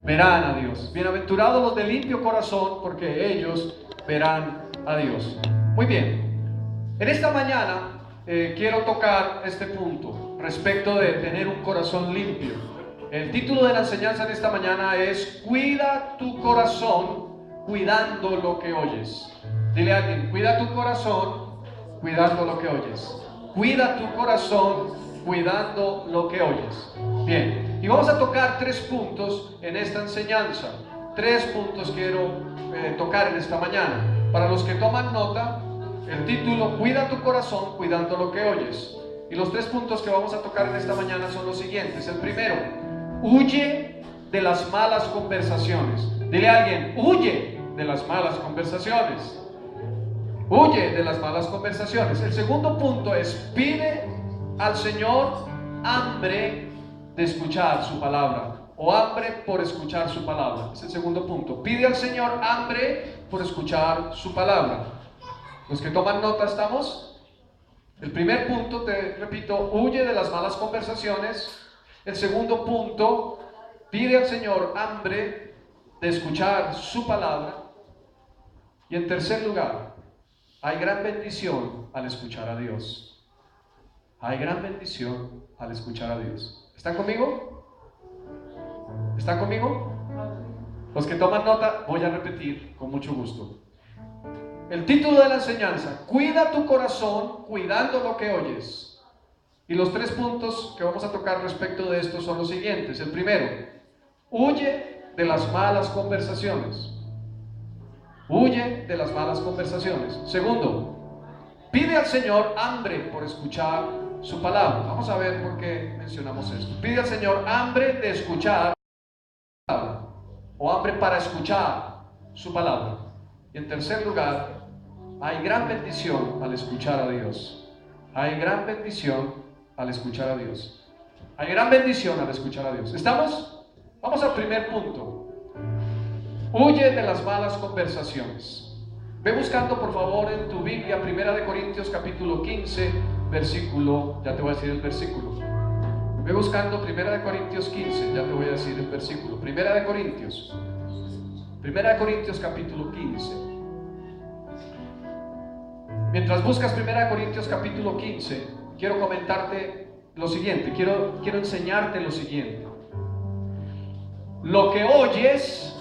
verán a Dios. Bienaventurados los de limpio corazón, porque ellos verán a Dios. Muy bien, en esta mañana quiero tocar este punto respecto de tener un corazón limpio. El título de la enseñanza en esta mañana es: cuida tu corazón cuidando lo que oyes. Dile a alguien: cuida tu corazón cuidando lo que oyes. Cuida tu corazón cuidando lo que oyes. Bien, y vamos a tocar 3 puntos en esta enseñanza. 3 puntos quiero tocar en esta mañana. Para los que toman nota, el título: cuida tu corazón cuidando lo que oyes. Y los 3 puntos que vamos a tocar en esta mañana son los siguientes. El primero: huye de las malas conversaciones. Dile a alguien: huye de las malas conversaciones. Huye de las malas conversaciones. El segundo punto es: pide al Señor hambre de escuchar su palabra, o hambre por escuchar su palabra. Es el segundo punto. Pide al Señor hambre por escuchar su palabra. Los que toman nota, ¿estamos? El primer punto, te repito: huye de las malas conversaciones. El segundo punto: pide al Señor hambre de escuchar su palabra. Y en tercer lugar, hay gran bendición al escuchar a Dios. Hay gran bendición al escuchar a Dios. ¿Están conmigo? ¿Están conmigo? Los que toman nota, voy a repetir con mucho gusto. El título de la enseñanza: cuida tu corazón cuidando lo que oyes. Y los 3 puntos que vamos a tocar respecto de esto son los siguientes. El primero: huye de las malas conversaciones. Huye de las malas conversaciones. Segundo: pide al Señor hambre por escuchar su palabra. Vamos a ver por qué mencionamos esto. Pide al Señor hambre de escuchar su palabra, o hambre para escuchar su palabra. Y en tercer lugar, hay gran bendición al escuchar a Dios. Hay gran bendición al escuchar a Dios. Hay gran bendición al escuchar a Dios. ¿Estamos? Vamos al primer punto. Huye de las malas conversaciones. Ve buscando por favor en tu Biblia 1 Corintios capítulo 15, versículo, ya te voy a decir el versículo. Ve buscando 1 Corintios 15, ya te voy a decir el versículo. 1 Corintios capítulo 15. Mientras buscas 1 Corintios capítulo 15, quiero comentarte lo siguiente, quiero enseñarte lo siguiente. Lo que oyes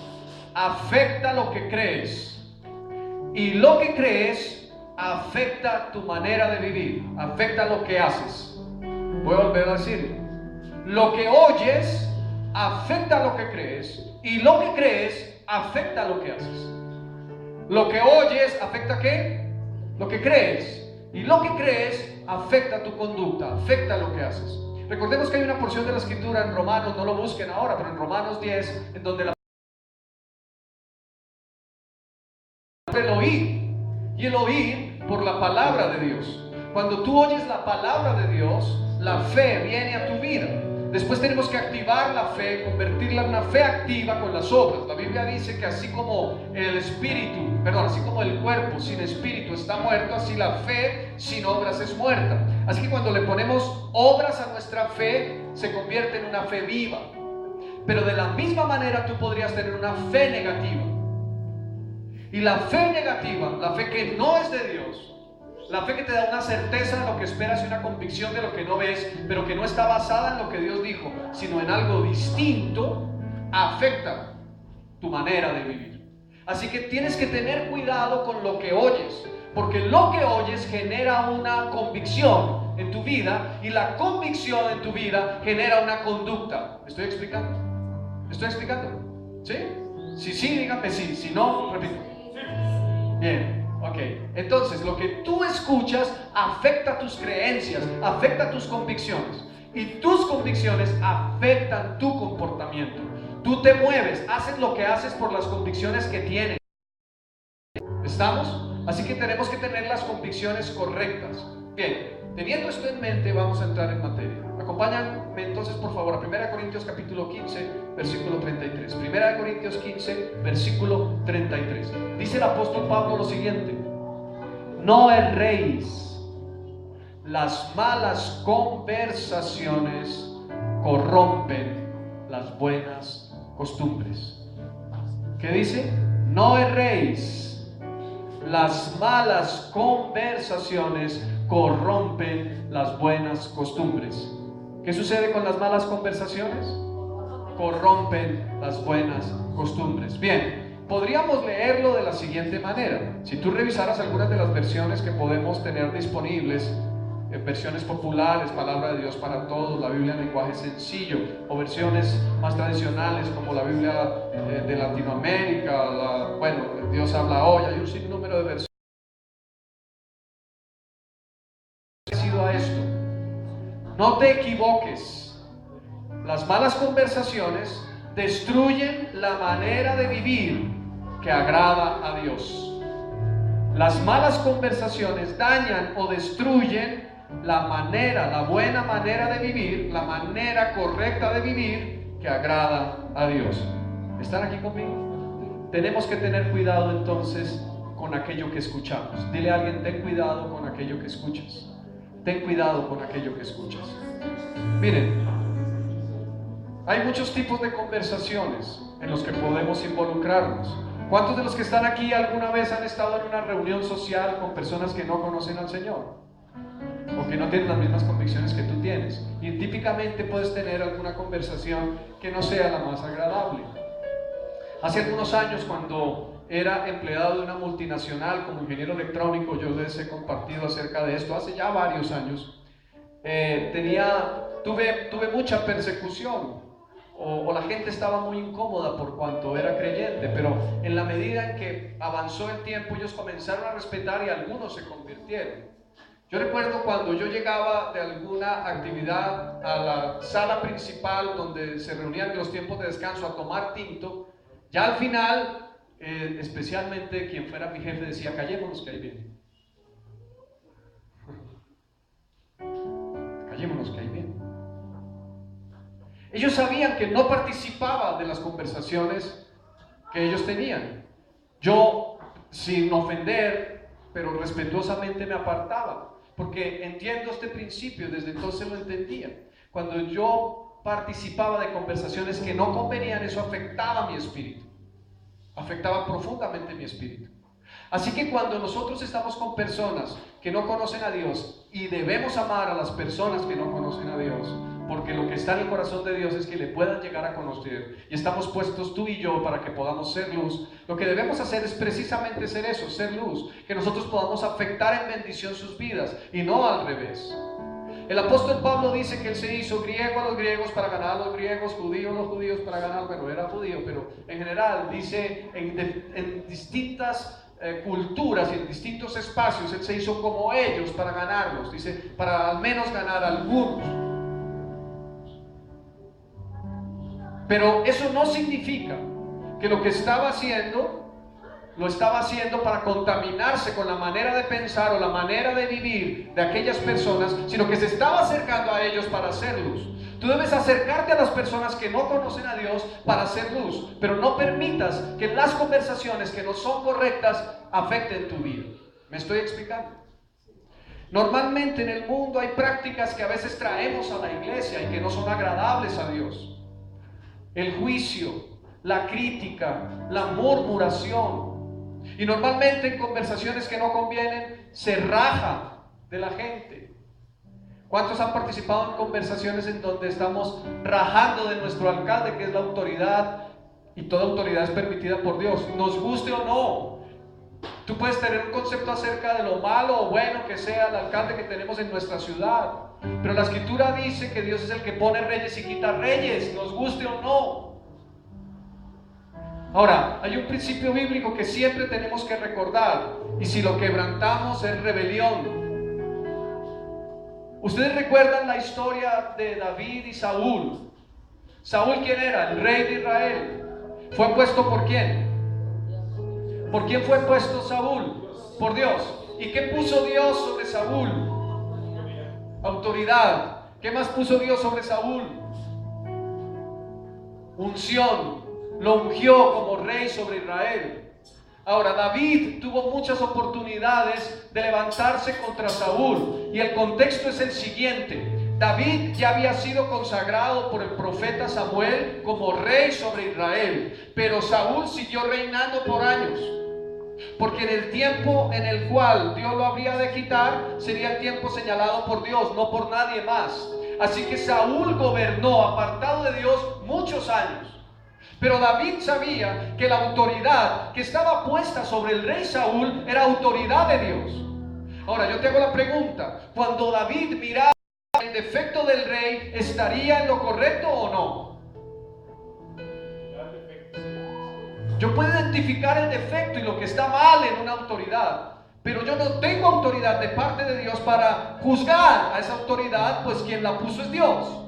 afecta lo que crees, y lo que crees afecta tu manera de vivir, afecta lo que haces. Voy a volver a decirlo. Lo que oyes afecta lo que crees, y lo que crees afecta lo que haces. Lo que oyes afecta ¿qué? Lo que crees, y lo que crees afecta tu conducta, afecta lo que haces. Recordemos que hay una porción de la escritura en Romanos, no lo busquen ahora, pero en Romanos 10, en donde el oír, y el oír por la palabra de Dios. Cuando tú oyes la palabra de Dios, la fe viene a tu vida. Después tenemos que activar la fe, convertirla en una fe activa con las obras. La Biblia dice que así como así como el cuerpo sin espíritu está muerto, así la fe sin obras es muerta. Así que cuando le ponemos obras a nuestra fe, se convierte en una fe viva. Pero de la misma manera tú podrías tener una fe negativa. Y la fe negativa, la fe que no es de Dios, la fe que te da una certeza de lo que esperas y una convicción de lo que no ves, pero que no está basada en lo que Dios dijo, sino en algo distinto, afecta tu manera de vivir. Así que tienes que tener cuidado con lo que oyes, porque lo que oyes genera una convicción en tu vida, y la convicción en tu vida genera una conducta. ¿Estoy explicando? ¿Estoy explicando? ¿Sí? Sí, dígame sí. Si no, repito. Bien, ok. Entonces, lo que tú escuchas afecta tus creencias, afecta tus convicciones. Y tus convicciones afectan tu comportamiento. Tú te mueves, haces lo que haces por las convicciones que tienes. ¿Estamos? Así que tenemos que tener las convicciones correctas. Bien, teniendo esto en mente, vamos a entrar en materia. Acompáñame entonces por favor a 1 Corintios capítulo 15, versículo 33. 1 Corintios 15, versículo 33. Dice el apóstol Pablo lo siguiente: no erréis, las malas conversaciones corrompen las buenas costumbres. ¿Qué dice? No erréis. Las malas conversaciones corrompen las buenas costumbres. ¿Qué sucede con las malas conversaciones? Corrompen las buenas costumbres. Bien, podríamos leerlo de la siguiente manera. Si tú revisaras algunas de las versiones que podemos tener disponibles, versiones populares, Palabra de Dios para Todos, la Biblia en lenguaje sencillo, o versiones más tradicionales como la Biblia de Latinoamérica, Dios habla hoy, hay un sinnúmero de versiones a esto. No te equivoques. Las malas conversaciones destruyen la manera de vivir que agrada a Dios. Las malas conversaciones dañan o destruyen la buena manera de vivir, la manera correcta de vivir que agrada a Dios. ¿Están aquí conmigo? Tenemos que tener cuidado entonces con aquello que escuchamos. Dile a alguien, ten cuidado con aquello que escuchas. Ten cuidado con aquello que escuchas. Miren, hay muchos tipos de conversaciones en los que podemos involucrarnos. ¿Cuántos de los que están aquí alguna vez han estado en una reunión social con personas que no conocen al Señor? O que no tienen las mismas convicciones que tú tienes. Y típicamente puedes tener alguna conversación que no sea la más agradable. Hace algunos años, cuando era empleado de una multinacional como ingeniero electrónico, yo les he compartido acerca de esto hace ya varios años. Tuve mucha persecución, o la gente estaba muy incómoda por cuanto era creyente, pero en la medida en que avanzó el tiempo, ellos comenzaron a respetar y algunos se convirtieron. Yo recuerdo cuando yo llegaba de alguna actividad a la sala principal donde se reunían en los tiempos de descanso a tomar tinto, ya al final, especialmente quien fuera mi jefe decía, callémonos que ahí viene. Callémonos que ahí viene. Ellos sabían que no participaba de las conversaciones que ellos tenían. Yo, sin ofender, pero respetuosamente me apartaba, porque entiendo este principio, desde entonces lo entendía. Cuando yo participaba de conversaciones que no convenían, eso afectaba mi espíritu, afectaba profundamente mi espíritu. Así que cuando nosotros estamos con personas que no conocen a Dios, y debemos amar a las personas que no conocen a Dios, porque lo que está en el corazón de Dios es que le puedan llegar a conocer, y estamos puestos tú y yo para que podamos ser luz. Lo que debemos hacer es precisamente ser eso, ser luz, que nosotros podamos afectar en bendición sus vidas y no al revés. El apóstol Pablo dice que él se hizo griego a los griegos para ganar a los griegos, judío a los judíos para ganar, bueno, era judío, pero en general dice en distintas culturas y en distintos espacios, él se hizo como ellos para ganarlos, dice, para al menos ganar a algunos. Pero eso no significa que lo que estaba haciendo, lo estaba haciendo para contaminarse con la manera de pensar o la manera de vivir de aquellas personas, sino que se estaba acercando a ellos para hacer luz. Tú debes acercarte a las personas que no conocen a Dios para hacer luz, pero no permitas que las conversaciones que no son correctas afecten tu vida. ¿Me estoy explicando? Normalmente en el mundo hay prácticas que a veces traemos a la iglesia y que no son agradables a Dios. El juicio, la crítica, la murmuración. Y normalmente en conversaciones que no convienen se raja de la gente. ¿Cuántos han participado en conversaciones en donde estamos rajando de nuestro alcalde, que es la autoridad, y toda autoridad es permitida por Dios, nos guste o no? Tú puedes tener un concepto acerca de lo malo o bueno que sea el alcalde que tenemos en nuestra ciudad, pero la escritura dice que Dios es el que pone reyes y quita reyes, nos guste o no. Ahora, hay un principio bíblico que siempre tenemos que recordar, y si lo quebrantamos es rebelión. Ustedes recuerdan la historia de David y Saúl. ¿Saúl quién era? El rey de Israel. ¿Fue puesto por quién? ¿Por quién fue puesto Saúl? Por Dios. ¿Y qué puso Dios sobre Saúl? Autoridad. ¿Qué más puso Dios sobre Saúl? Unción. Lo ungió como rey sobre Israel. Ahora, David tuvo muchas oportunidades de levantarse contra Saúl, y el contexto es el siguiente. David ya había sido consagrado por el profeta Samuel como rey sobre Israel, pero Saúl siguió reinando por años, porque en el tiempo en el cual Dios lo habría de quitar sería el tiempo señalado por Dios, no por nadie más. Así que Saúl gobernó apartado de Dios muchos años. Pero David sabía que la autoridad que estaba puesta sobre el rey Saúl era autoridad de Dios. Ahora yo te hago la pregunta: cuando David miraba el defecto del rey, ¿estaría en lo correcto o no? Yo puedo identificar el defecto y lo que está mal en una autoridad, pero yo no tengo autoridad de parte de Dios para juzgar a esa autoridad, pues quien la puso es Dios.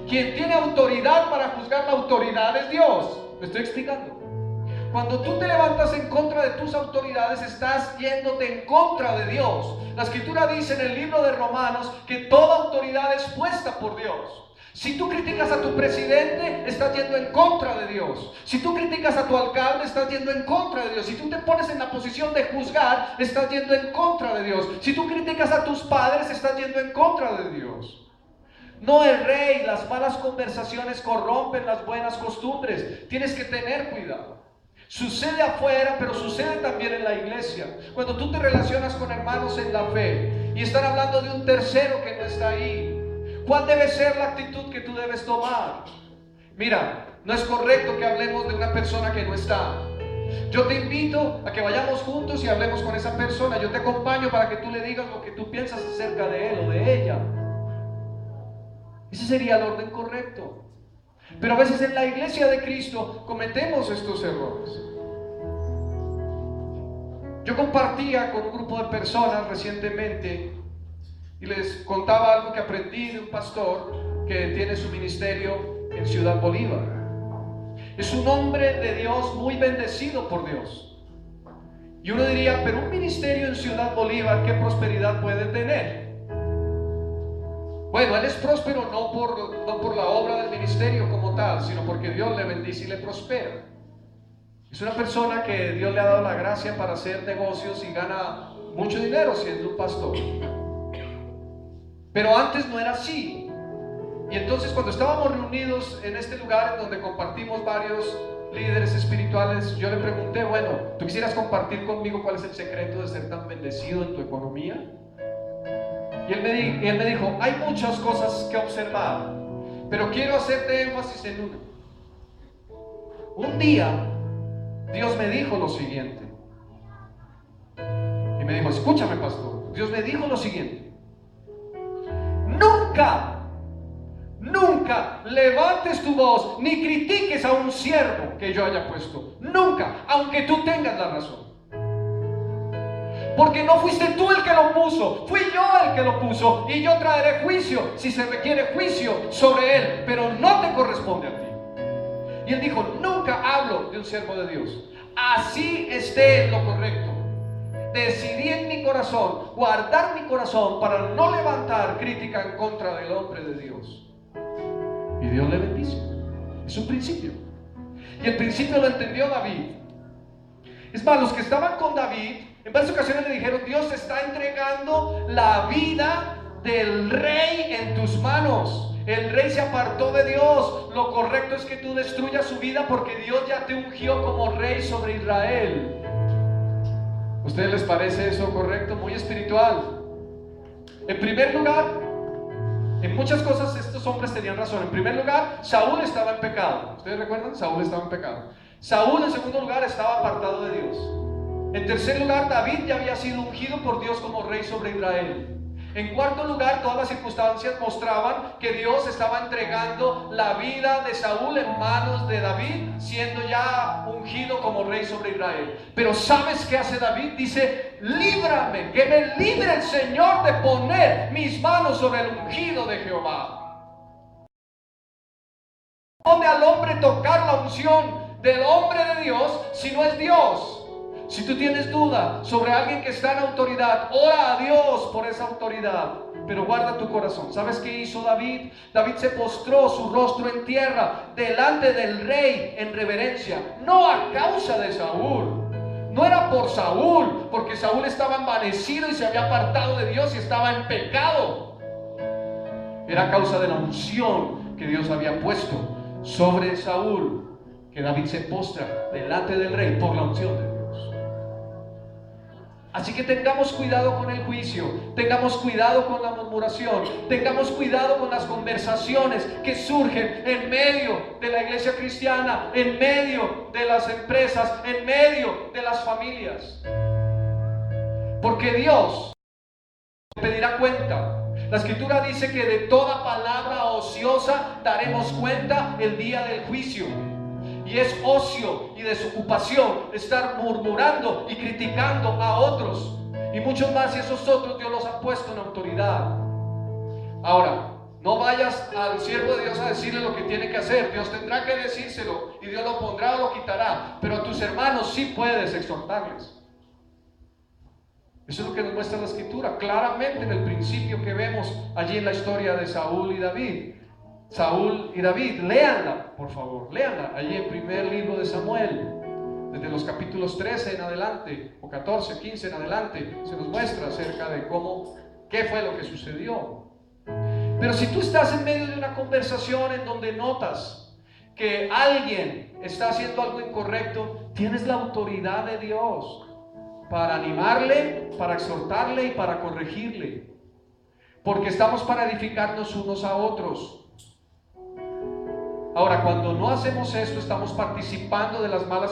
Quien tiene autoridad para juzgar la autoridad es Dios. ¿Me estoy explicando? Cuando tú te levantas en contra de tus autoridades, estás yéndote en contra de Dios. La Escritura dice en el libro de Romanos que toda autoridad es puesta por Dios. Si tú criticas a tu presidente, estás yendo en contra de Dios. Si tú criticas a tu alcalde, estás yendo en contra de Dios. Si tú te pones en la posición de juzgar, estás yendo en contra de Dios. Si tú criticas a tus padres, estás yendo en contra de Dios. No el rey, las malas conversaciones corrompen las buenas costumbres. Tienes que tener cuidado. Sucede afuera, pero sucede también en la iglesia. Cuando tú te relacionas con hermanos en la fe y están hablando de un tercero que no está ahí, ¿cuál debe ser la actitud que tú debes tomar? Mira, no es correcto que hablemos de una persona que no está. Yo te invito a que vayamos juntos y hablemos con esa persona. Yo te acompaño para que tú le digas lo que tú piensas acerca de él o de ella. Ese sería el orden correcto. Pero a veces en la iglesia de Cristo cometemos estos errores. Yo compartía con un grupo de personas recientemente y les contaba algo que aprendí de un pastor que tiene su ministerio en Ciudad Bolívar. Es un hombre de Dios muy bendecido por Dios. Y uno diría, pero un ministerio en Ciudad Bolívar, ¿qué prosperidad puede tener? Bueno, él es próspero no por la obra del ministerio como tal, sino porque Dios le bendice y le prospera. Es una persona que Dios le ha dado la gracia para hacer negocios y gana mucho dinero siendo un pastor. Pero antes no era así. Y entonces cuando estábamos reunidos en este lugar en donde compartimos varios líderes espirituales, yo le pregunté, bueno, ¿tú quisieras compartir conmigo cuál es el secreto de ser tan bendecido en tu economía? Y él me dijo, hay muchas cosas que observar, pero quiero hacerte énfasis en una. Un día, Dios me dijo lo siguiente. Y me dijo, escúchame, pastor. Dios me dijo lo siguiente. Nunca levantes tu voz ni critiques a un siervo que yo haya puesto. Nunca, aunque tú tengas la razón. Porque no fuiste tú el que lo puso, fui yo el que lo puso, y yo traeré juicio si se requiere juicio sobre él, pero no te corresponde a ti. Y él dijo, nunca hablo de un siervo de Dios, así esté en lo correcto. Decidí en mi corazón guardar mi corazón para no levantar crítica en contra del hombre de Dios. Y Dios le bendice. Es un principio. Y el principio lo entendió David. Es más, los que estaban con David en varias ocasiones le dijeron, Dios está entregando la vida del rey en tus manos. El rey se apartó de Dios. Lo correcto es que tú destruyas su vida porque Dios ya te ungió como rey sobre Israel. ¿A ustedes les parece eso correcto? Muy espiritual. En primer lugar, en muchas cosas estos hombres tenían razón. En primer lugar, Saúl estaba en pecado. ¿Ustedes recuerdan? Saúl estaba en pecado. Saúl, en segundo lugar, estaba apartado de Dios. En tercer lugar, David ya había sido ungido por Dios como rey sobre Israel. En cuarto lugar, todas las circunstancias mostraban que Dios estaba entregando la vida de Saúl en manos de David, siendo ya ungido como rey sobre Israel. Pero ¿sabes qué hace David? Dice, líbrame, que me libre el Señor de poner mis manos sobre el ungido de Jehová. ¿Dónde al hombre tocar la unción del hombre de Dios si no es Dios? Si tú tienes duda sobre alguien que está en autoridad, ora a Dios por esa autoridad, pero guarda tu corazón. ¿Sabes qué hizo David? David se postró su rostro en tierra delante del rey en reverencia, no a causa de Saúl. No era por Saúl, porque Saúl estaba envanecido y se había apartado de Dios y estaba en pecado. Era a causa de la unción que Dios había puesto sobre Saúl, que David se postra delante del rey por la unción de Dios. Así que tengamos cuidado con el juicio, tengamos cuidado con la murmuración, tengamos cuidado con las conversaciones que surgen en medio de la iglesia cristiana, en medio de las empresas, en medio de las familias. Porque Dios pedirá cuenta. La escritura dice que de toda palabra ociosa daremos cuenta el día del juicio. Y es ocio y desocupación estar murmurando y criticando a otros. Y muchos más, y esos otros Dios los ha puesto en autoridad. Ahora, no vayas al siervo de Dios a decirle lo que tiene que hacer. Dios tendrá que decírselo y Dios lo pondrá o lo quitará. Pero a tus hermanos sí puedes exhortarles. Eso es lo que nos muestra la escritura claramente en el principio que vemos allí en la historia de Saúl y David. Saúl y David, léanla, por favor, léanla allí en primer libro de Samuel, desde los capítulos 13 en adelante, o 14, 15 en adelante, se nos muestra acerca de qué fue lo que sucedió. Pero si tú estás en medio de una conversación en donde notas que alguien está haciendo algo incorrecto, tienes la autoridad de Dios para animarle, para exhortarle y para corregirle, porque estamos para edificarnos unos a otros. Ahora, cuando no hacemos esto, estamos participando de las malas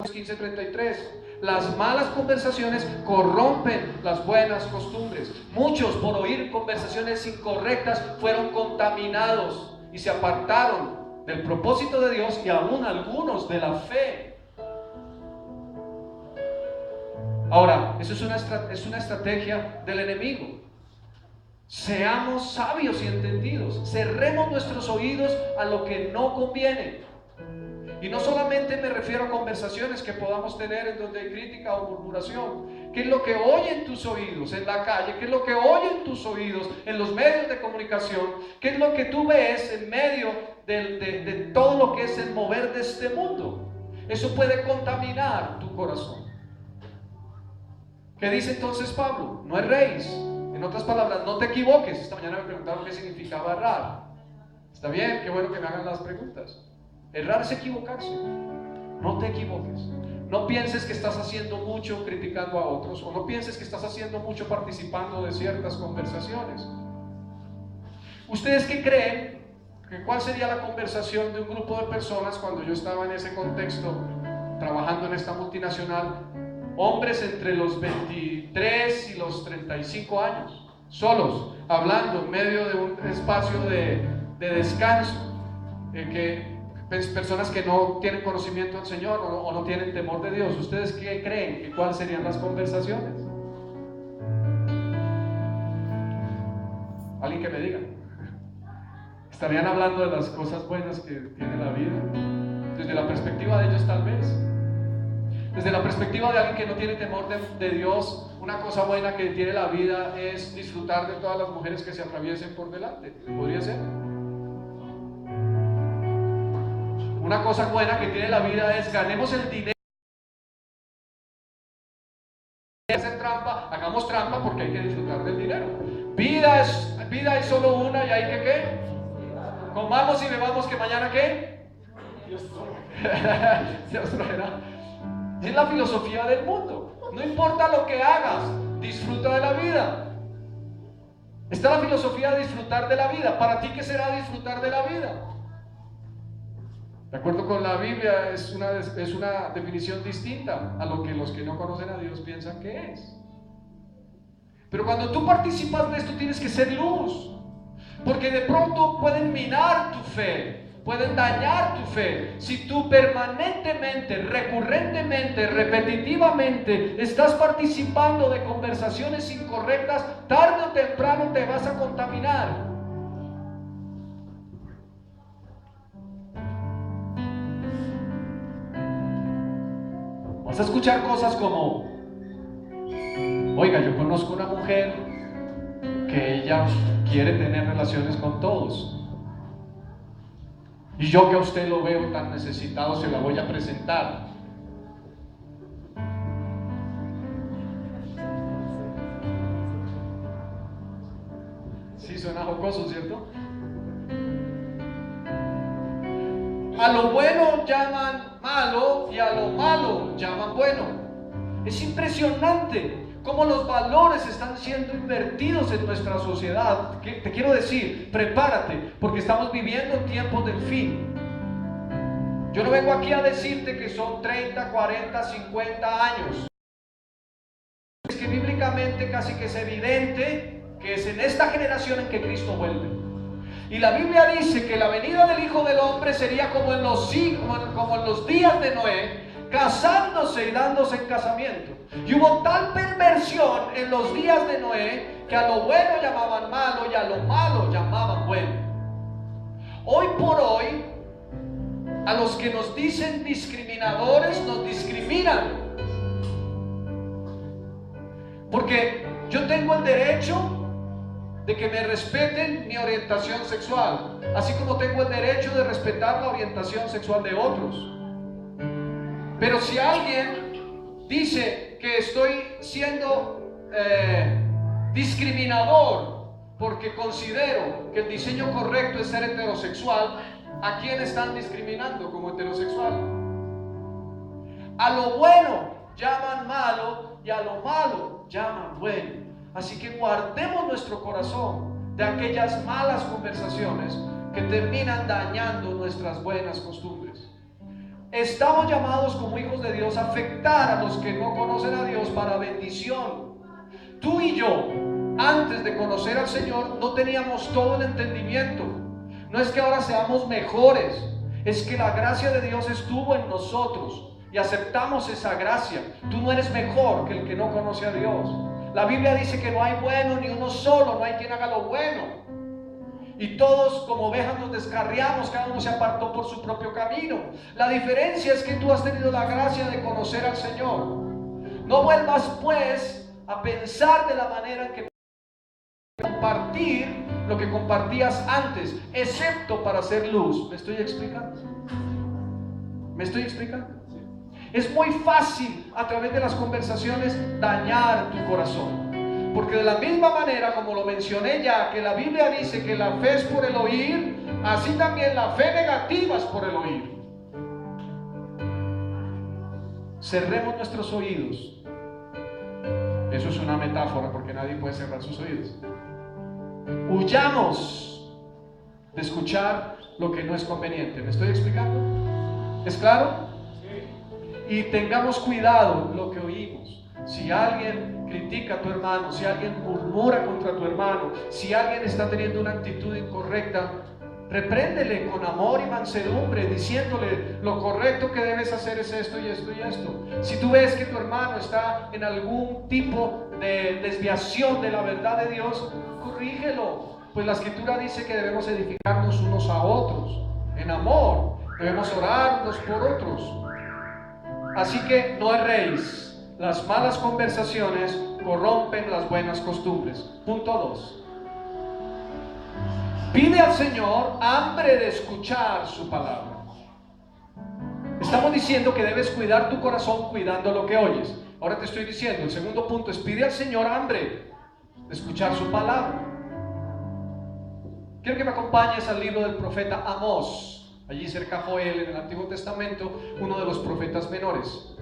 conversaciones. 15:33. Las malas conversaciones corrompen las buenas costumbres. Muchos, por oír conversaciones incorrectas, fueron contaminados y se apartaron del propósito de Dios, y aún algunos de la fe. Ahora, eso es una estrategia del enemigo. Seamos sabios y entendidos. Cerremos nuestros oídos a lo que no conviene. Y no solamente me refiero a conversaciones que podamos tener en donde hay crítica o murmuración. ¿Qué es lo que oyen tus oídos en la calle? ¿Qué es lo que oyen tus oídos en los medios de comunicación? ¿Qué es lo que tú ves en medio de todo lo que es el mover de este mundo? Eso puede contaminar tu corazón. ¿Qué dice entonces Pablo? No erréis. En otras palabras, no te equivoques. Esta mañana me preguntaron qué significaba errar. Está bien, qué bueno que me hagan las preguntas. Errar es equivocarse. No te equivoques. No pienses que estás haciendo mucho criticando a otros, o no pienses que estás haciendo mucho participando de ciertas conversaciones. ¿Ustedes qué creen? ¿Cuál sería la conversación de un grupo de personas cuando yo estaba en ese contexto, trabajando en esta multinacional? Hombres entre los 23 y los 35 años, solos, hablando en medio de un espacio de descanso, personas que no tienen conocimiento del Señor o no tienen temor de Dios. ¿Ustedes qué creen? ¿Cuáles serían las conversaciones? Alguien que me diga. ¿Estarían hablando de las cosas buenas que tiene la vida? Desde la perspectiva de ellos, tal vez. Desde la perspectiva de alguien que no tiene temor de Dios, una cosa buena que tiene la vida es disfrutar de todas las mujeres que se atraviesen por delante. ¿Podría ser? Una cosa buena que tiene la vida es ganemos el dinero. Hacer trampa, hagamos trampa porque hay que disfrutar del dinero. Vida es solo una y hay que ¿qué? Comamos y bebamos que mañana ¿qué? Dios traerá. Es la filosofía del mundo. No importa lo que hagas, disfruta de la vida. Está la filosofía de disfrutar de la vida. ¿Para ti qué será disfrutar de la vida? De acuerdo con la Biblia, es una definición distinta a lo que los que no conocen a Dios piensan que es. Pero cuando tú participas de esto, tienes que ser luz. Porque de pronto pueden minar tu fe, pueden dañar tu fe. Si tú permanentemente, recurrentemente, repetitivamente estás participando de conversaciones incorrectas, tarde o temprano te vas a contaminar. Vas a escuchar cosas como: oiga, yo conozco una mujer que ella quiere tener relaciones con todos, y yo que a usted lo veo tan necesitado, se la voy a presentar. hermoso, ¿cierto? A lo bueno llaman malo y a lo malo llaman bueno. Es impresionante cómo los valores están siendo invertidos en nuestra sociedad. Te quiero decir, prepárate, porque estamos viviendo tiempos del fin. Yo no vengo aquí a decirte que son 30, 40, 50 años. Es que bíblicamente casi que es evidente que es en esta generación en que Cristo vuelve. Y la Biblia dice que la venida del Hijo del Hombre sería como en los días de Noé, casándose y dándose en casamiento. Y hubo tal perversión en los días de Noé que a lo bueno llamaban malo y a lo malo llamaban bueno. Hoy por hoy, a los que nos dicen discriminadores nos discriminan. Porque yo tengo el derecho de que me respeten mi orientación sexual, así como tengo el derecho de respetar la orientación sexual de otros. Pero si alguien dice que estoy siendo discriminador porque considero que el diseño correcto es ser heterosexual, ¿a quién están discriminando como heterosexual? A lo bueno llaman malo y a lo malo llaman bueno. Así que guardemos nuestro corazón de aquellas malas conversaciones que terminan dañando nuestras buenas costumbres. Estamos llamados como hijos de Dios a afectar a los que no conocen a Dios para bendición. Tú y yo, antes de conocer al Señor, no teníamos todo el entendimiento. No es que ahora seamos mejores, es que la gracia de Dios estuvo en nosotros y aceptamos esa gracia. Tú no eres mejor que el que no conoce a Dios. La Biblia dice que no hay bueno ni uno solo, no hay quien haga lo bueno. Y todos como ovejas nos descarriamos, cada uno se apartó por su propio camino. La diferencia es que tú has tenido la gracia de conocer al Señor. No vuelvas pues a pensar de la manera en que compartir lo que compartías antes, excepto para hacer luz. ¿Me estoy explicando? ¿Me estoy explicando? Es muy fácil a través de las conversaciones dañar tu corazón, porque de la misma manera como lo mencioné ya, que la Biblia dice que la fe es por el oír, así también la fe negativa es por el oír. Cerremos nuestros oídos. Eso es una metáfora porque nadie puede cerrar sus oídos. Huyamos de escuchar lo que no es conveniente. ¿Me estoy explicando? ¿Es claro? Y tengamos cuidado lo que oímos. Si alguien critica a tu hermano, si alguien murmura contra tu hermano, si alguien está teniendo una actitud incorrecta, repréndele con amor y mansedumbre, diciéndole lo correcto que debes hacer es esto y esto y esto. Si tú ves que tu hermano está en algún tipo de desviación de la verdad de Dios, corrígelo, pues la Escritura dice que debemos edificarnos unos a otros en amor, debemos orar unos por otros. Así que no erréis. Las malas conversaciones corrompen las buenas costumbres. Punto 2. Pide al Señor hambre de escuchar su palabra. Estamos diciendo que debes cuidar tu corazón cuidando lo que oyes. Ahora te estoy diciendo, el segundo punto es pide al Señor hambre de escuchar su palabra. Quiero que me acompañes al libro del profeta Amós. Allí cerca de Joel, en el Antiguo Testamento, uno de los profetas menores.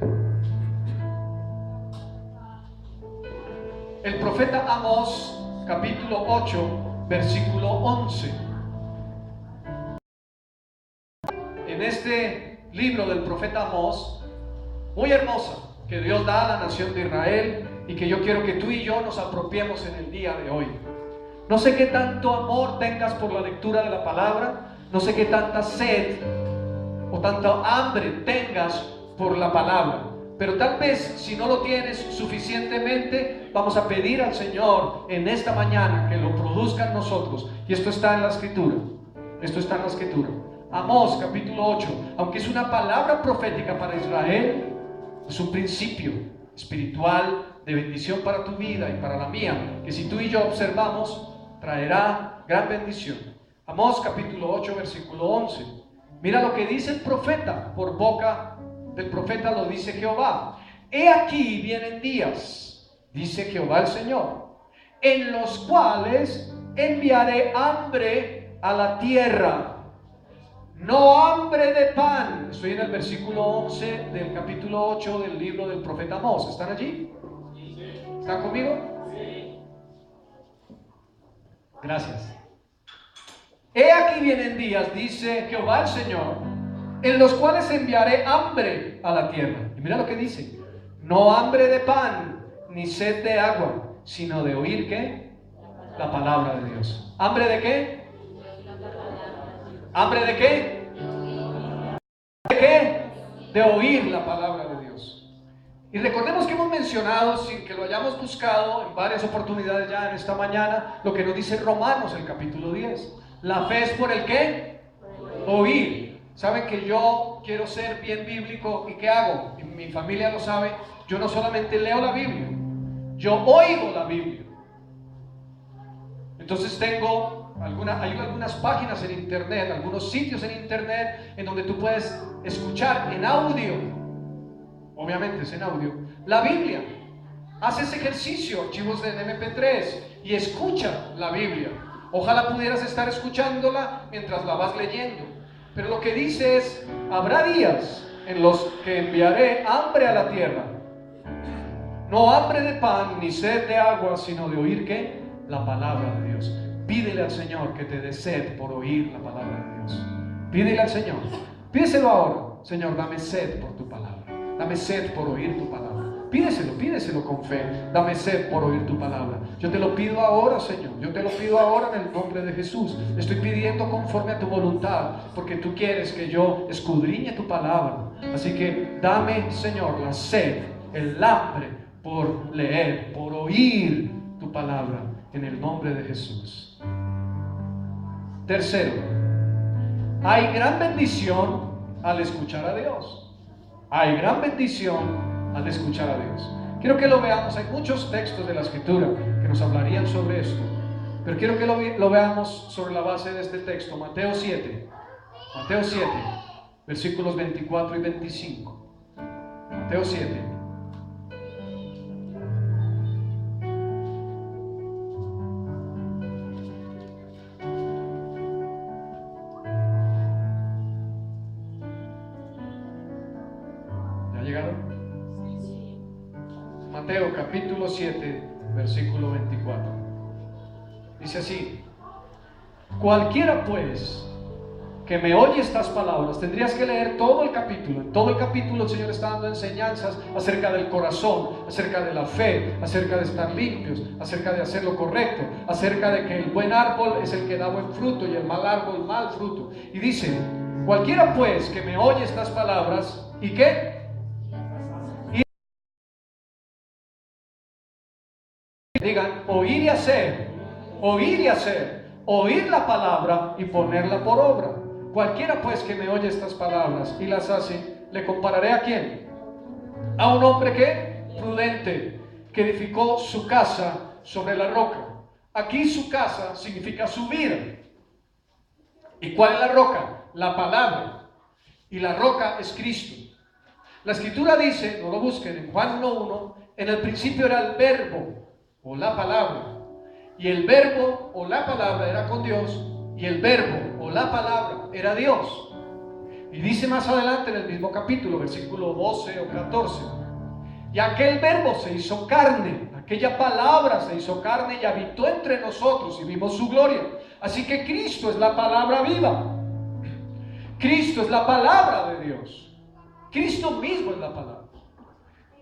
El profeta Amós, capítulo 8, versículo 11. En este libro del profeta Amós, muy hermosa, que Dios da a la nación de Israel y que yo quiero que tú y yo nos apropiemos en el día de hoy. No sé qué tanto amor tengas por la lectura de la palabra. No sé qué tanta sed o tanta hambre tengas por la palabra, pero tal vez si no lo tienes suficientemente, vamos a pedir al Señor en esta mañana que lo produzca en nosotros. Y esto está en la Escritura. Esto está en la Escritura. Amós capítulo 8, aunque es una palabra profética para Israel, es un principio espiritual de bendición para tu vida y para la mía, que si tú y yo observamos, traerá gran bendición. Amós capítulo 8 versículo 11. Mira lo que dice el profeta, por boca del profeta lo dice Jehová. He aquí vienen días, dice Jehová el Señor, en los cuales enviaré hambre a la tierra. No hambre de pan. Estoy en el versículo 11 del capítulo 8 del libro del profeta Amós. ¿Están allí? ¿Están conmigo? Gracias. He aquí vienen días, dice Jehová el Señor, en los cuales enviaré hambre a la tierra. Y mira lo que dice: no hambre de pan, ni sed de agua, sino de oír ¿qué? La palabra de Dios. ¿Hambre de qué? ¿Hambre de qué? ¿De qué? De oír la palabra de Dios. Y recordemos que hemos mencionado, sin que lo hayamos buscado en varias oportunidades ya en esta mañana, lo que nos dice Romanos, el capítulo 10. La fe es por el ¿qué? Oír. Saben que yo quiero ser bien bíblico, ¿y qué hago? Y mi familia lo sabe. Yo no solamente leo la Biblia, yo oigo la Biblia. Entonces hay algunas páginas en internet, algunos sitios en internet en donde tú puedes escuchar en audio, obviamente es en audio, la Biblia. Haz ese ejercicio, archivos en MP3, y escucha la Biblia. Ojalá pudieras estar escuchándola mientras la vas leyendo. Pero lo que dice es: habrá días en los que enviaré hambre a la tierra. No hambre de pan ni sed de agua, sino de oír ¿qué? La palabra de Dios. Pídele al Señor que te dé sed por oír la palabra de Dios. Pídele al Señor. Pídeselo ahora: Señor, dame sed por tu palabra. Dame sed por oír tu palabra. Pídeselo con fe. Dame sed por oír tu palabra. Yo te lo pido ahora, Señor. Yo te lo pido ahora en el nombre de Jesús. Estoy pidiendo conforme a tu voluntad, porque tú quieres que yo escudriñe tu palabra. Así que dame, Señor, la sed, el hambre por leer, por oír tu palabra, en el nombre de Jesús. Tercero, hay gran bendición al escuchar a Dios. Hay gran bendición al escuchar a Dios. Quiero que lo veamos. Hay muchos textos de la Escritura que nos hablarían sobre esto, pero quiero que lo veamos sobre la base de este texto. Mateo 7, versículos 24 y 25. Mateo 7. ¿Ya llegaron? Mateo capítulo 7, versículo 24. Dice así: cualquiera pues que me oye estas palabras. Tendrías que leer todo el capítulo. En todo el capítulo el Señor está dando enseñanzas acerca del corazón, acerca de la fe, acerca de estar limpios, acerca de hacer lo correcto, acerca de que el buen árbol es el que da buen fruto y el mal árbol mal fruto. Y dice: cualquiera pues que me oye estas palabras, ¿y qué? Digan: oír y hacer, oír y hacer, oír la palabra y ponerla por obra. Cualquiera pues que me oye estas palabras y las hace, ¿le compararé a quién? A un hombre que prudente, que edificó su casa sobre la roca. Aquí su casa significa su vida. ¿Y cuál es la roca? La palabra. Y la roca es Cristo. La Escritura dice, no lo busquen, en Juan 1:1, en el principio era el verbo o la palabra, y el verbo o la palabra era con Dios, y el verbo o la palabra era Dios. Y dice más adelante en el mismo capítulo, versículo 12 o 14: y aquel verbo se hizo carne, aquella palabra se hizo carne y habitó entre nosotros y vimos su gloria. Así que Cristo es la palabra viva. Cristo es la palabra de Dios. Cristo mismo es la palabra.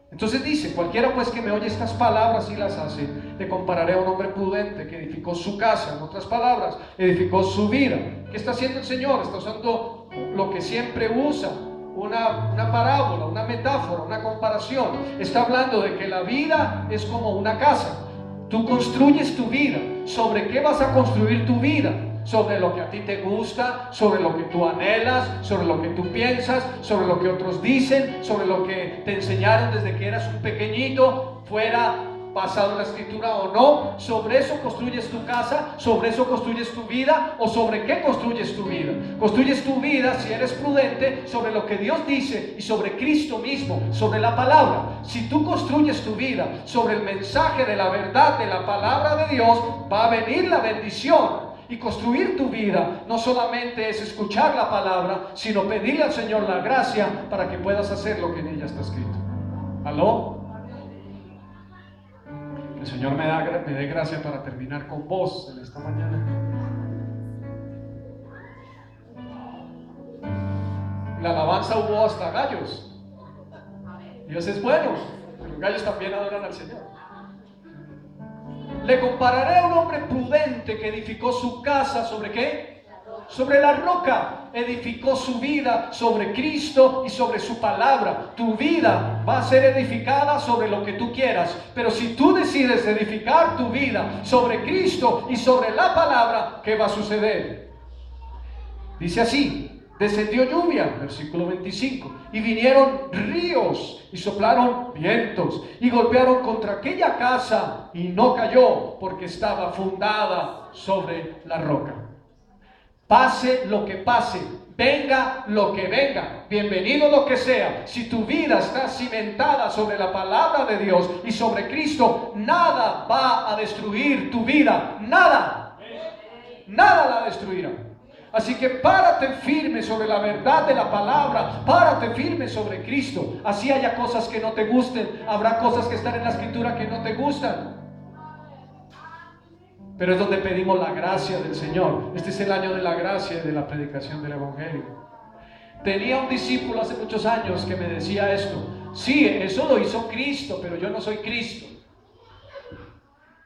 Entonces dice: cualquiera pues que me oye estas palabras y las hace, le compararé a un hombre prudente que edificó su casa. En otras palabras, edificó su vida. ¿Qué está haciendo el Señor? Está usando lo que siempre usa, una parábola, una metáfora, una comparación. Está hablando de que la vida es como una casa. Tú construyes tu vida. ¿Sobre qué vas a construir tu vida? Sobre lo que a ti te gusta, sobre lo que tú anhelas, sobre lo que tú piensas, sobre lo que otros dicen, sobre lo que te enseñaron desde que eras un pequeñito, fuera basado en la escritura o no. Sobre eso construyes tu casa, sobre eso construyes tu vida, o sobre qué construyes tu vida. Construyes tu vida, si eres prudente, sobre lo que Dios dice y sobre Cristo mismo, sobre la palabra. Si tú construyes tu vida sobre el mensaje de la verdad de la palabra de Dios, va a venir la bendición. Y construir tu vida no solamente es escuchar la palabra, sino pedirle al Señor la gracia para que puedas hacer lo que en ella está escrito. ¿Aló? Que el Señor me dé gracia para terminar con vos en esta mañana. En la alabanza hubo hasta gallos. Dios es bueno, pero los gallos también adoran al Señor. Le compararé a un hombre prudente que edificó su casa ¿sobre qué? Sobre la roca. Edificó su vida sobre Cristo y sobre su palabra. Tu vida va a ser edificada sobre lo que tú quieras, pero si tú decides edificar tu vida sobre Cristo y sobre la palabra, ¿qué va a suceder? Dice así: descendió lluvia, versículo 25, y vinieron ríos y soplaron vientos y golpearon contra aquella casa y no cayó porque estaba fundada sobre la roca. Pase lo que pase, venga lo que venga, bienvenido lo que sea, si tu vida está cimentada sobre la palabra de Dios y sobre Cristo, nada va a destruir tu vida, nada la destruirá. Así que párate firme sobre la verdad de la palabra, párate firme sobre Cristo. Así haya cosas que no te gusten, habrá cosas que están en la escritura que no te gustan. Pero es donde pedimos la gracia del Señor. Este es el año de la gracia y de la predicación del Evangelio. Tenía un discípulo hace muchos años que me decía esto: sí, eso lo hizo Cristo, pero yo no soy Cristo.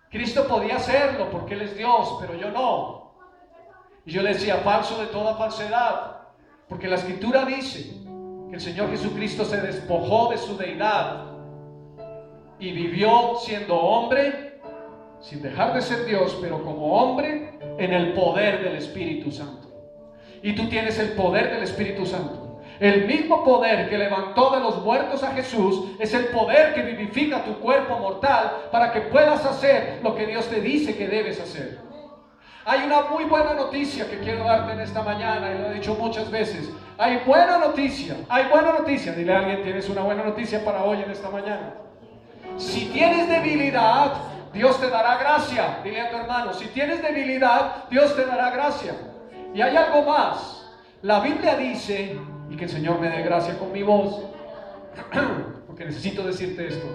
Cristo podía hacerlo porque Él es Dios, pero yo no. Y yo le decía: falso de toda falsedad, porque la escritura dice que el Señor Jesucristo se despojó de su deidad y vivió siendo hombre, sin dejar de ser Dios, pero como hombre, en el poder del Espíritu Santo. Y tú tienes el poder del Espíritu Santo. El mismo poder que levantó de los muertos a Jesús es el poder que vivifica tu cuerpo mortal para que puedas hacer lo que Dios te dice que debes hacer. Hay una muy buena noticia que quiero darte en esta mañana, y lo he dicho muchas veces. Hay buena noticia. Dile a alguien: tienes una buena noticia para hoy en esta mañana. Si tienes debilidad, Dios te dará gracia. Dile a tu hermano: si tienes debilidad, Dios te dará gracia. Y hay algo más. La Biblia dice, y que el Señor me dé gracia con mi voz, porque necesito decirte esto,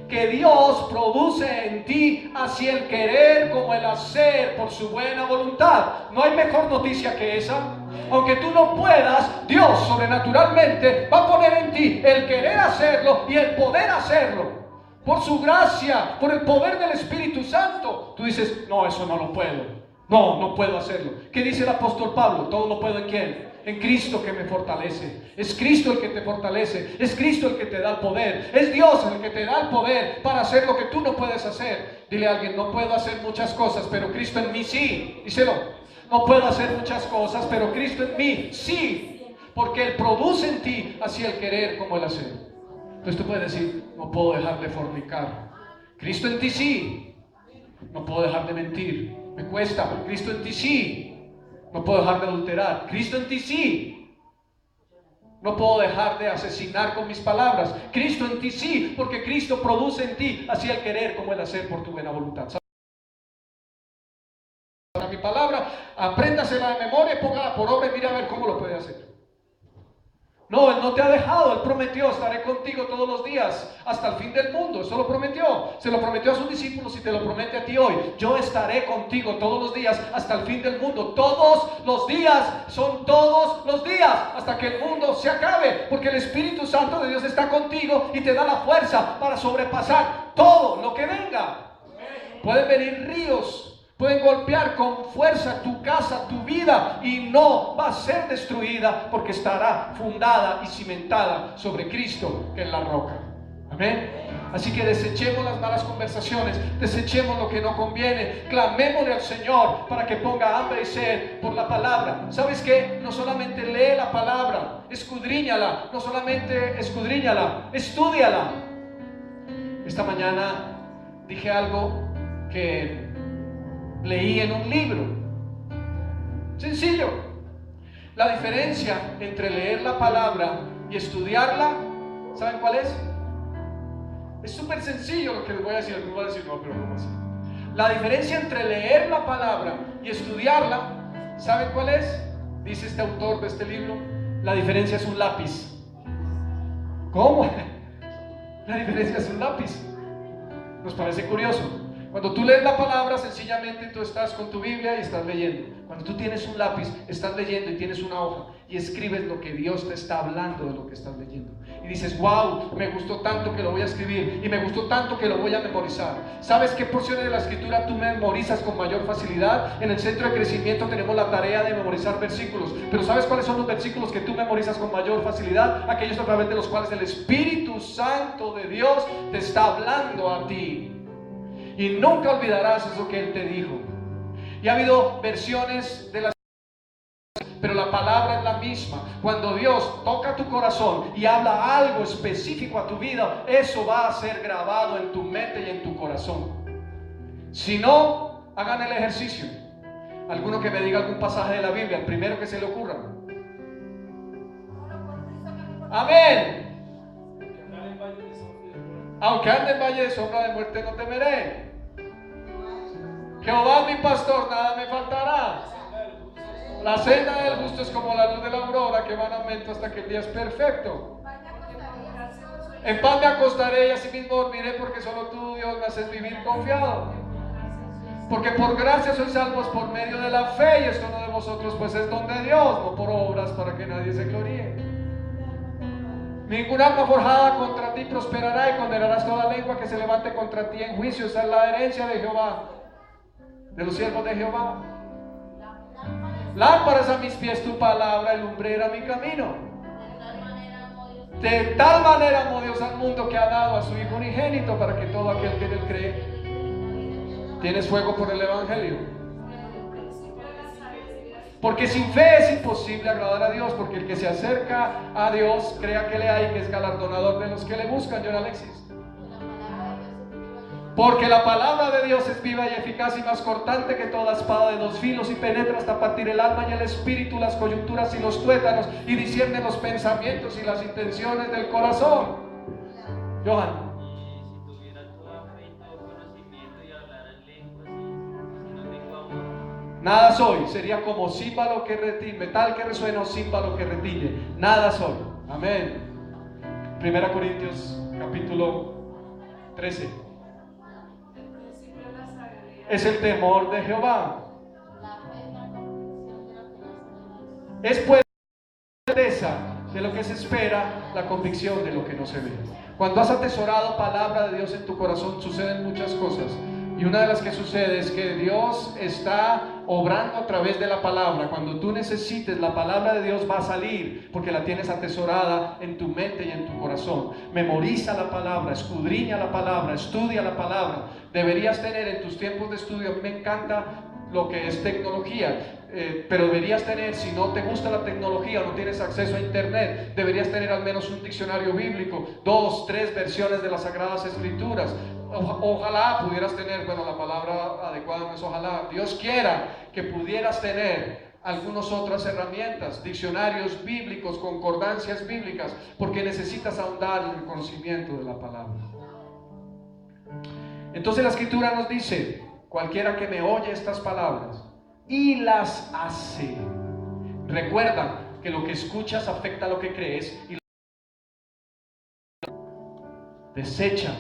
que Dios produce en ti así el querer como el hacer por su buena voluntad. No hay mejor noticia que esa. Aunque tú no puedas, Dios sobrenaturalmente va a poner en ti el querer hacerlo y el poder hacerlo. Por su gracia, por el poder del Espíritu Santo. Tú dices: no, eso no lo puedo. No puedo hacerlo. ¿Qué dice el apóstol Pablo? Todo lo puedo en ¿quién? En Cristo que me fortalece. Es Cristo el que te fortalece. Es Cristo el que te da el poder. Es Dios el que te da el poder para hacer lo que tú no puedes hacer. Dile a alguien: no puedo hacer muchas cosas, pero Cristo en mí sí. Díselo: no puedo hacer muchas cosas, pero Cristo en mí sí. Porque Él produce en ti así el querer como el hacer. Entonces tú puedes decir: no puedo dejar de fornicar. Cristo en ti sí. No puedo dejar de mentir. Me cuesta. Cristo en ti sí. No puedo dejar de adulterar. Cristo en ti sí. No puedo dejar de asesinar con mis palabras. Cristo en ti sí, porque Cristo produce en ti así el querer como el hacer por tu buena voluntad. Mi palabra, apréndasela de memoria y póngala por obra y mira a ver cómo lo puede hacer. No, Él no te ha dejado. Él prometió: estaré contigo todos los días hasta el fin del mundo. Eso lo prometió. Se lo prometió a sus discípulos y te lo promete a ti hoy. Yo estaré contigo todos los días hasta el fin del mundo. Todos los días, son todos los días, hasta que el mundo se acabe. Porque el Espíritu Santo de Dios está contigo y te da la fuerza para sobrepasar todo lo que venga. Pueden venir ríos, pueden golpear con fuerza tu casa, tu vida, y no va a ser destruida porque estará fundada y cimentada sobre Cristo, que es la roca. Amén. Así que desechemos las malas conversaciones, desechemos lo que no conviene, clamémosle al Señor para que ponga hambre y sed por la palabra. ¿Sabes qué? No solamente lee la palabra, escudriñala, estúdiala. Esta mañana dije algo que leí en un libro. Sencillo. La diferencia entre leer la palabra y estudiarla, ¿saben cuál es? Es súper sencillo lo que les voy a decir. Algunos van a decir, no, pero ¿cómo así? La diferencia entre leer la palabra y estudiarla, ¿saben cuál es? Dice este autor de este libro, la diferencia es un lápiz. ¿Cómo? La diferencia es un lápiz. Nos parece curioso. Cuando tú lees la palabra, sencillamente tú estás con tu Biblia y estás leyendo. Cuando tú tienes un lápiz, estás leyendo y tienes una hoja y escribes lo que Dios te está hablando de lo que estás leyendo. Y dices, wow, me gustó tanto que lo voy a escribir y me gustó tanto que lo voy a memorizar. ¿Sabes qué porciones de la escritura tú memorizas con mayor facilidad? En el centro de crecimiento tenemos la tarea de memorizar versículos. Pero ¿sabes cuáles son los versículos que tú memorizas con mayor facilidad? Aquellos a través de los cuales el Espíritu Santo de Dios te está hablando a ti. Y nunca olvidarás eso que Él te dijo. Y ha habido versiones de las, pero la palabra es la misma. Cuando Dios toca tu corazón y habla algo específico a tu vida, eso va a ser grabado en tu mente y en tu corazón. Si no, hagan el ejercicio. Alguno que me diga algún pasaje de la Biblia, el primero que se le ocurra. Amén. Aunque ande en valle de sombra de muerte, no temeré. Jehová es mi pastor, nada me faltará. La senda del justo es como la luz de la aurora, que va en aumento hasta que el día es perfecto. En paz me acostaré y asimismo dormiré, porque solo tú, Dios, me haces vivir confiado. Porque por gracia sois salvos por medio de la fe, y esto no de vosotros, pues es don de Dios, no por obras, para que nadie se gloríe. Ninguna arma forjada contra ti prosperará, y condenarás toda lengua que se levante contra ti en juicio. Esa es la herencia de Jehová, de los siervos de Jehová. Lámparas a mis pies tu palabra, y lumbrera mi camino. De tal manera amó Dios al mundo, que ha dado a su Hijo unigénito, para que todo aquel que en él cree. ¿Tienes fuego por el Evangelio? Porque sin fe es imposible agradar a Dios, porque el que se acerca a Dios crea que le hay, que es galardonador de los que le buscan. John Alexis. Porque la palabra de Dios es viva y eficaz y más cortante que toda espada de dos filos, y penetra hasta partir el alma y el espíritu, las coyunturas y los tuétanos, y discierne los pensamientos y las intenciones del corazón. Johan. Nada soy, sería como címbalo que retiñe, metal que resuena o címbalo que retiñe. Nada soy. Amén. 1 Corintios capítulo 13. Es el temor de Jehová. Es pues la certeza de lo que se espera, la convicción de lo que no se ve. Cuando has atesorado palabra de Dios en tu corazón, suceden muchas cosas. Y una de las que sucede es que Dios está obrando a través de la palabra. Cuando tú necesites, la palabra de Dios va a salir, porque la tienes atesorada en tu mente y en tu corazón. Memoriza la palabra, escudriña la palabra, estudia la palabra. Deberías tener en tus tiempos de estudio, me encanta lo que es tecnología, pero deberías tener, si no te gusta la tecnología o no tienes acceso a internet, deberías tener al menos un diccionario bíblico, 2, 3 versiones de las Sagradas Escrituras. Ojalá pudieras tener, bueno, la palabra adecuada no es ojalá, Dios quiera que pudieras tener algunas otras herramientas, diccionarios bíblicos, concordancias bíblicas, porque necesitas ahondar en el conocimiento de la palabra. Entonces la Escritura nos dice: cualquiera que me oye estas palabras y las hace. Recuerda que lo que escuchas afecta a lo que crees, y desecha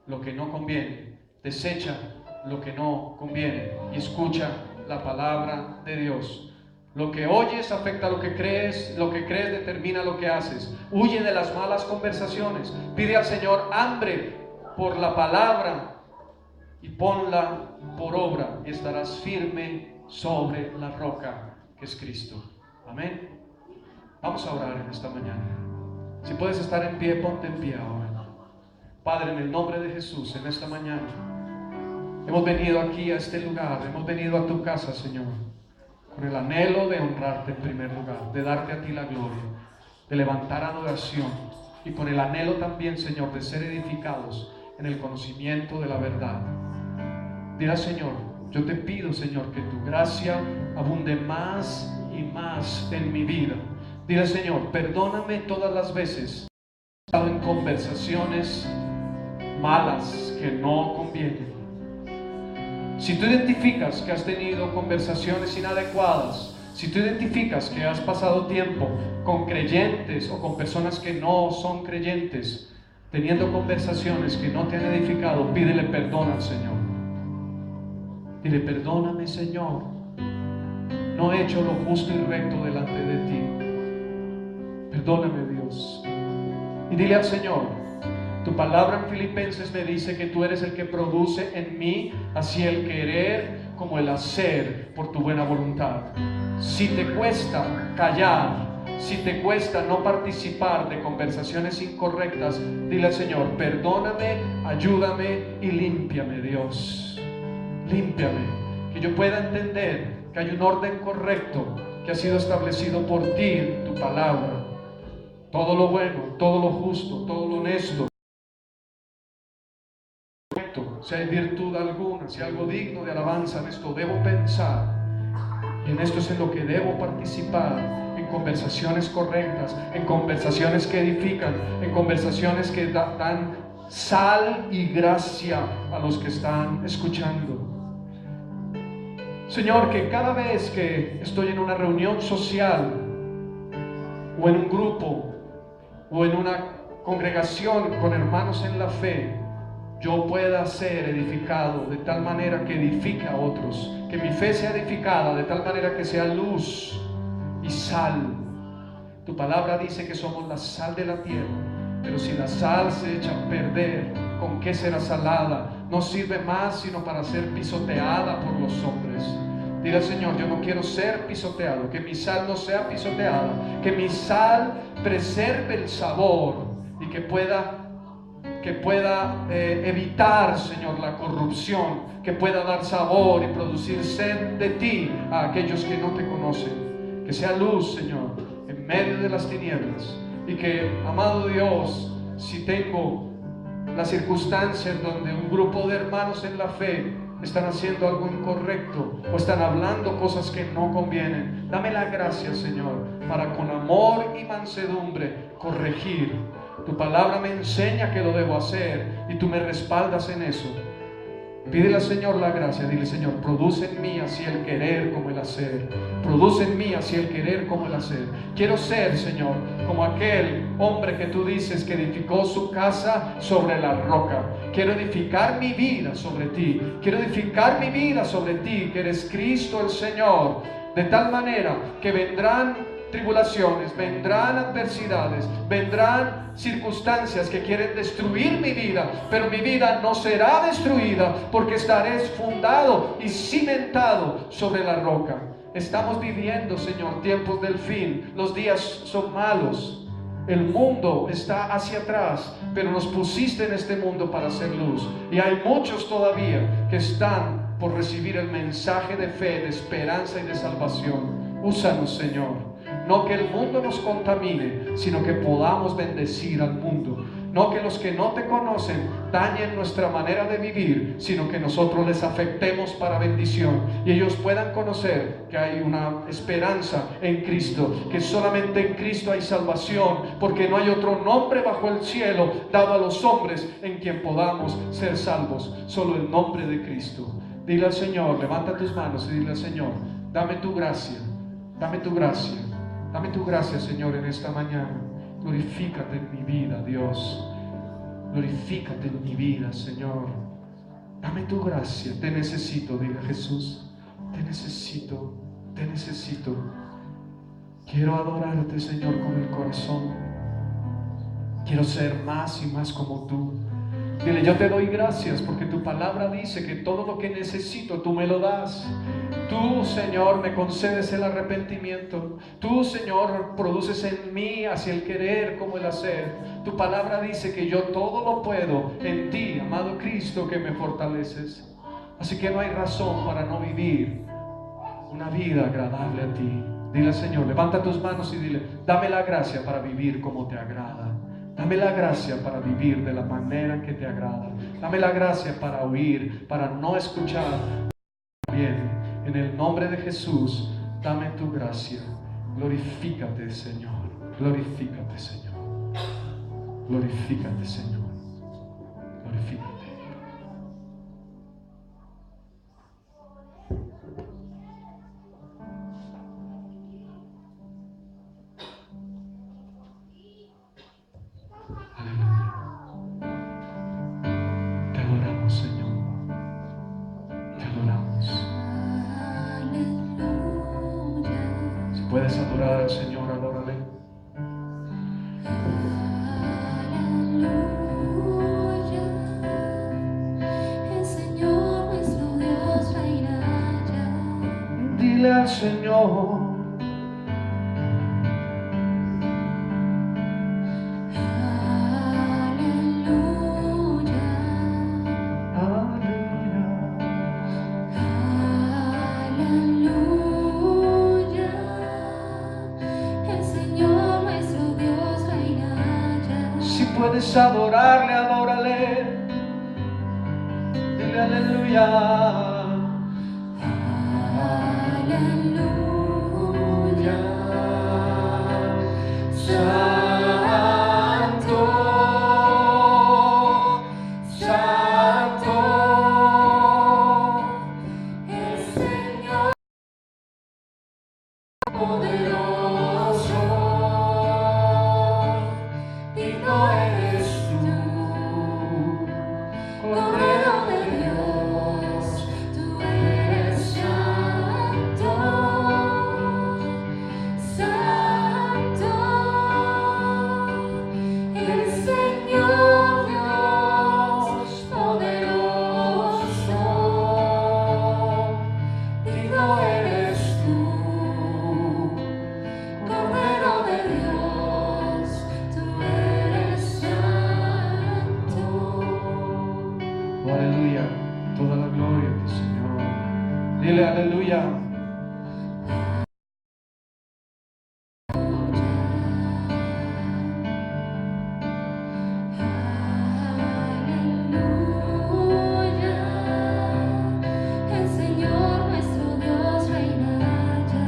lo que no conviene, desecha lo que no conviene y escucha la palabra de Dios. Lo que oyes afecta a lo que crees determina lo que haces. Huye de las malas conversaciones, pide al Señor hambre por la palabra y ponla por obra, y estarás firme sobre la roca que es Cristo. Amén. Vamos a orar en esta mañana. Si puedes estar en pie, ponte en pie ahora. Padre, en el nombre de Jesús, en esta mañana hemos venido aquí a este lugar, hemos venido a tu casa, Señor, con el anhelo de honrarte en primer lugar, de darte a ti la gloria, de levantar adoración, y con el anhelo también, Señor, de ser edificados en el conocimiento de la verdad. Dile al Señor, yo te pido, Señor, que tu gracia abunde más y más en mi vida. Dile al Señor, perdóname todas las veces que he estado en conversaciones malas que no convienen. Si tú identificas que has tenido conversaciones inadecuadas, si tú identificas que has pasado tiempo con creyentes o con personas que no son creyentes, teniendo conversaciones que no te han edificado, pídele perdón al Señor. Dile, perdóname, Señor, no he hecho lo justo y recto delante de ti. Perdóname, Dios. Y dile al Señor, tu palabra en Filipenses me dice que tú eres el que produce en mí así el querer como el hacer por tu buena voluntad. Si te cuesta callar, si te cuesta no participar de conversaciones incorrectas, dile al Señor, perdóname, ayúdame y límpiame, Dios. Límpiame, que yo pueda entender que hay un orden correcto que ha sido establecido por ti en tu palabra. Todo lo bueno, todo lo justo, todo lo honesto, si hay virtud alguna, si hay algo digno de alabanza, en esto debo pensar, y en esto es en lo que debo participar, en conversaciones correctas, en conversaciones que edifican, en conversaciones que dan sal y gracia a los que están escuchando. Señor, que cada vez que estoy en una reunión social o en un grupo o en una congregación con hermanos en la fe, yo pueda ser edificado de tal manera que edifique a otros, que mi fe sea edificada de tal manera que sea luz y sal. Tu palabra dice que somos la sal de la tierra, pero si la sal se echa a perder, ¿con qué será salada? No sirve más sino para ser pisoteada por los hombres. Dile al Señor, yo no quiero ser pisoteado, que mi sal no sea pisoteada, que mi sal preserve el sabor y que pueda evitar, Señor, la corrupción, que pueda dar sabor y producir sed de ti a aquellos que no te conocen. Que sea luz, Señor, en medio de las tinieblas, y que, amado Dios, si tengo las circunstancias donde un grupo de hermanos en la fe están haciendo algo incorrecto o están hablando cosas que no convienen, dame la gracia, Señor, para con amor y mansedumbre corregir. Tu palabra me enseña que lo debo hacer y tú me respaldas en eso. Pídele al Señor la gracia, dile, Señor, produce en mí así el querer como el hacer. Produce en mí así el querer como el hacer. Quiero ser, Señor, como aquel hombre que tú dices que edificó su casa sobre la roca. Quiero edificar mi vida sobre ti. Quiero edificar mi vida sobre ti, que eres Cristo el Señor. De tal manera que vendrán tribulaciones, vendrán adversidades, vendrán circunstancias que quieren destruir mi vida, pero mi vida no será destruida porque estaré fundado y cimentado sobre la roca. Estamos viviendo, Señor, tiempos del fin. Los días son malos. El mundo está hacia atrás, pero nos pusiste en este mundo para hacer luz. Y hay muchos todavía que están por recibir el mensaje de fe, de esperanza y de salvación. Úsanos, Señor. No que el mundo nos contamine, sino que podamos bendecir al mundo. No que los que no te conocen dañen nuestra manera de vivir, sino que nosotros les afectemos para bendición y ellos puedan conocer que hay una esperanza en Cristo, que solamente en Cristo hay salvación, porque no hay otro nombre bajo el cielo dado a los hombres en quien podamos ser salvos, solo el nombre de Cristo. Dile al Señor, levanta tus manos y dile al Señor, dame tu gracia, dame tu gracia. Dame tu gracia, Señor, en esta mañana. Glorifícate en mi vida, Dios. Glorifícate en mi vida, Señor. Dame tu gracia. Te necesito, dile a Jesús. Te necesito, te necesito. Quiero adorarte, Señor, con el corazón. Quiero ser más y más como tú. Dile, yo te doy gracias porque tu palabra dice que todo lo que necesito tú me lo das. Tú, Señor, me concedes el arrepentimiento. Tú, Señor, produces en mí hacia el querer como el hacer. Tu palabra dice que yo todo lo puedo en ti, amado Cristo, que me fortaleces. Así que no hay razón para no vivir una vida agradable a ti. Dile al Señor, levanta tus manos y dile, dame la gracia para vivir como te agrada. Dame la gracia para vivir de la manera que te agrada. Dame la gracia para oír, para no escuchar. Bien, en el nombre de Jesús, dame tu gracia. Glorifícate, Señor. Glorifícate, Señor. Glorifícate, Señor. Glorifícate. Aleluya. Te adoramos, Señor. Te adoramos. Si puedes adorar al Señor, adórale. Dile al Señor. Puedes adorarle, adórale. Dile aleluya. Aleluya. Santo, santo, el Señor poderoso. Digno eres tú, Cordero de Dios, tú eres santo, santo, el Señor Dios poderoso. Digno eres tú, Cordero de Dios, tú eres santo. Oh, aleluya, toda la gloria a ti, Señor. Dile aleluya. El Señor nuestro Dios reina ya.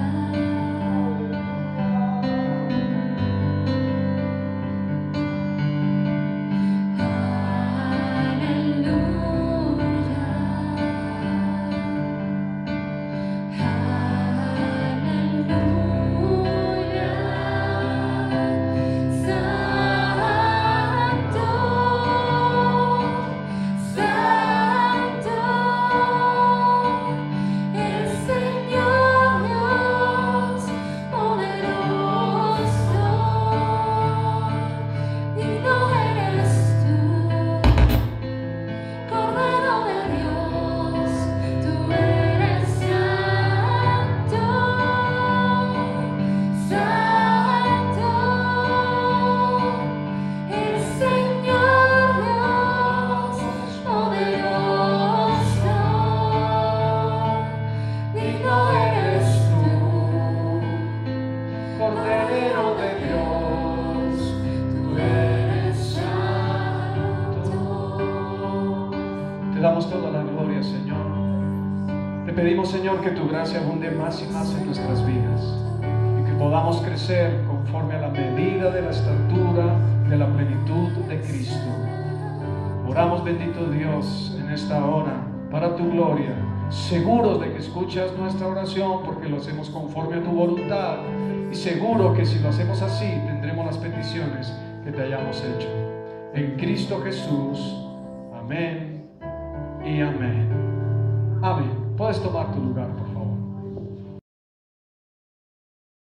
damos toda la gloria, Señor. Te pedimos, Señor, que tu gracia abunde más y más en nuestras vidas y que podamos crecer conforme a la medida de la estatura de la plenitud de Cristo. Oramos, bendito Dios, en esta hora para tu gloria, seguros de que escuchas nuestra oración porque lo hacemos conforme a tu voluntad, y seguro que si lo hacemos así tendremos las peticiones que te hayamos hecho. En Cristo Jesús. Amén y amén. Amén. Puedes tomar tu lugar.